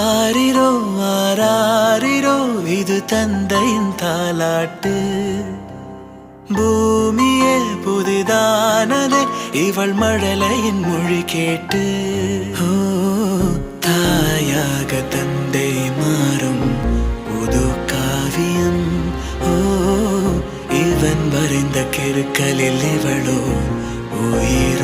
ஆரிரோ ஆராரிரோ இது தந்தையின் தாலாட்டு. பூமியே புதிதானதே இவள் மழலையின் மொழி கேட்டு. ஓ தாயாக தந்தை மாறும் புது காவியம். ஓ இவன் வரைந்த கிருக்கலில் இவளோ உயிர்